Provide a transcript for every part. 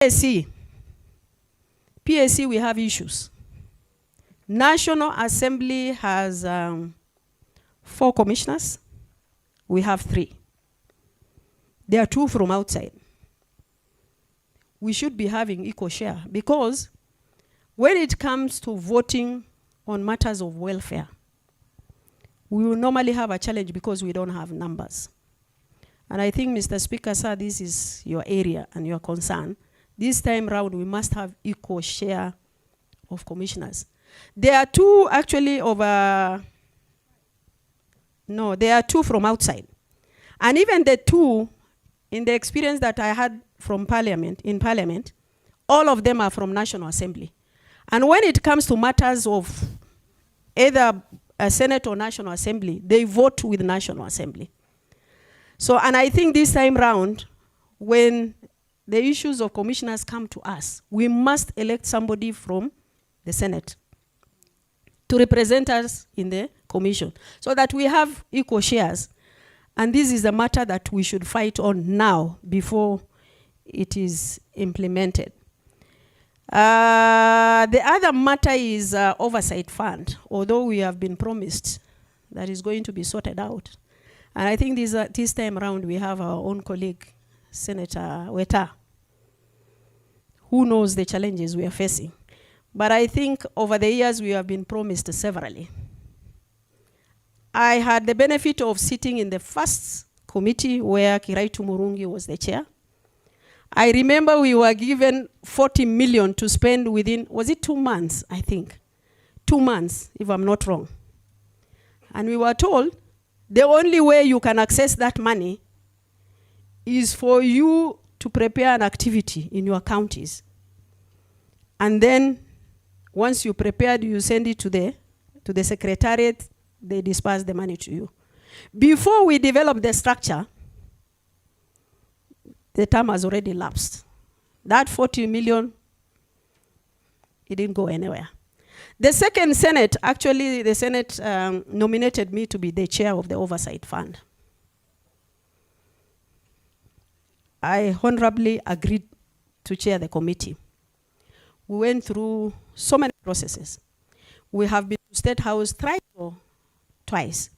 PAC, we have issues. National Assembly has 4 commissioners. We have 3. There are 2 from outside. We should be having equal share, because when it comes to voting on matters of welfare, we will normally have a challenge because we don't have numbers. And I think, Mr. Speaker, sir, this is your area and your concern. This time round, we must have equal share of commissioners. There are 2 actually there are 2 from outside. And even the 2, in the experience that I had from in Parliament, all of them are from National Assembly. And when it comes to matters of either a Senate or National Assembly, they vote with National Assembly. So, and I think this time round, when the issues of commissioners come to us, we must elect somebody from the Senate to represent us in the commission, so that we have equal shares. And this is a matter that we should fight on now before it is implemented. The other matter is oversight fund, although we have been promised that is going to be sorted out. And I think this time around we have our own colleague, Senator Weta, who knows the challenges we are facing. But I think over the years we have been promised severally. I had the benefit of sitting in the first committee where Kiraitu Murungi was the chair. I remember we were given 40 million to spend within, was it 2 months, I think? 2 months, if I'm not wrong. And we were told the only way you can access that money is for you to prepare an activity in your counties. And then once you prepared, you send it to the secretariat, they disperse the money to you. Before we develop the structure, the term has already lapsed. That 40 million, it didn't go anywhere. The second Senate, actually the Senate nominated me to be the chair of the Oversight Fund. I honorably agreed to chair the committee. We went through so many processes. We have been to State House thrice or twice.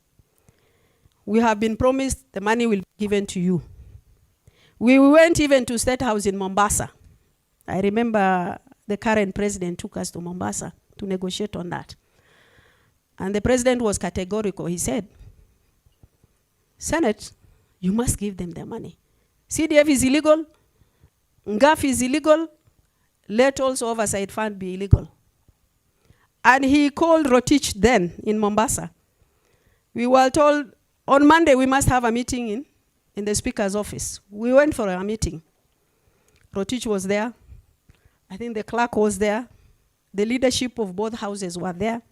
We have been promised the money will be given to you. We went even to State House in Mombasa. I remember the current president took us to Mombasa to negotiate on that. And the president was categorical. He said, Senate, you must give them their money. CDF is illegal, NGAF is illegal, let also Oversight Fund be illegal. And he called Rotich then in Mombasa. We were told on Monday we must have a meeting in the Speaker's office. We went for a meeting. Rotich was there. I think the clerk was there. The leadership of both houses were there.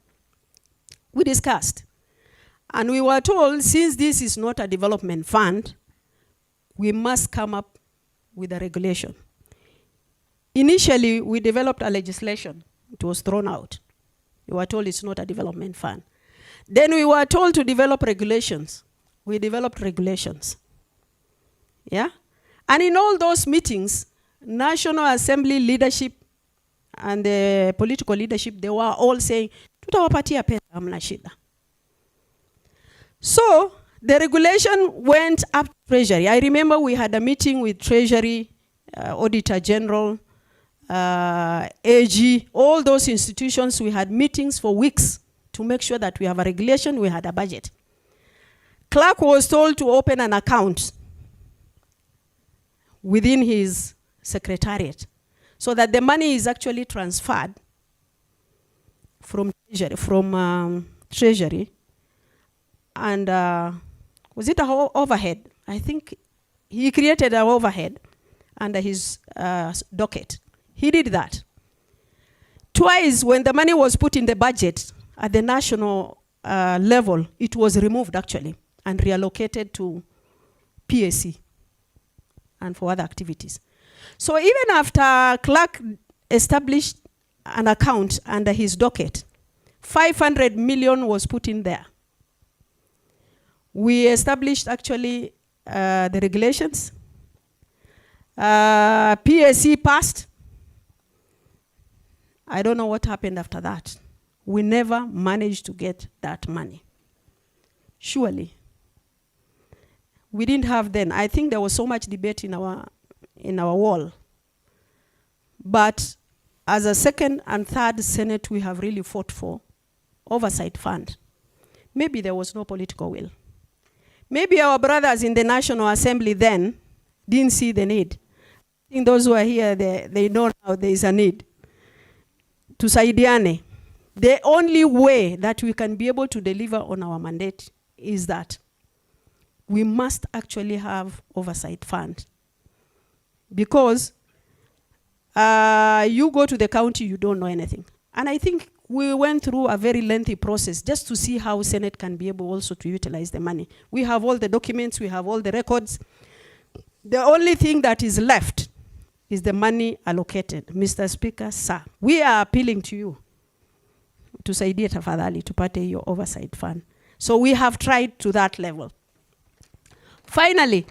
We discussed. And we were told, since this is not a development fund, we must come up with a regulation. Initially, we developed a legislation. It was thrown out. We were told it's not a development fund. Then we were told to develop regulations. We developed regulations. Yeah? And in all those meetings, National Assembly leadership and the political leadership, they were all saying, tutawapatia pesa hamna shida. So, the regulation went up to Treasury. I remember we had a meeting with Treasury, Auditor General, AG, all those institutions. We had meetings for weeks to make sure that we have a regulation, we had a budget. Clerk was told to open an account within his secretariat so that the money is actually transferred from Treasury, and was it an overhead? I think he created an overhead under his docket. He did that. Twice, when the money was put in the budget at the national level, it was removed actually and reallocated to PAC and for other activities. So even after Clark established an account under his docket, 500 million was put in there. We established actually the regulations. PSC passed. I don't know what happened after that. We never managed to get that money. Surely. We didn't have then. I think there was so much debate in our wall. But as a second and third Senate, we have really fought for oversight fund. Maybe there was no political will. Maybe our brothers in the National Assembly then didn't see the need. I think those who are here, they know now there is a need. Tusaidiane. The only way that we can be able to deliver on our mandate is that we must actually have oversight fund. Because you go to the county, you don't know anything. And I think we went through a very lengthy process just to see how Senate can be able also to utilize the money. We have all the documents, we have all the records. The only thing that is left is the money allocated. Mr. Speaker, sir, we are appealing to you tusaidie tafadhali tupate your oversight fund. So we have tried to that level. Finally,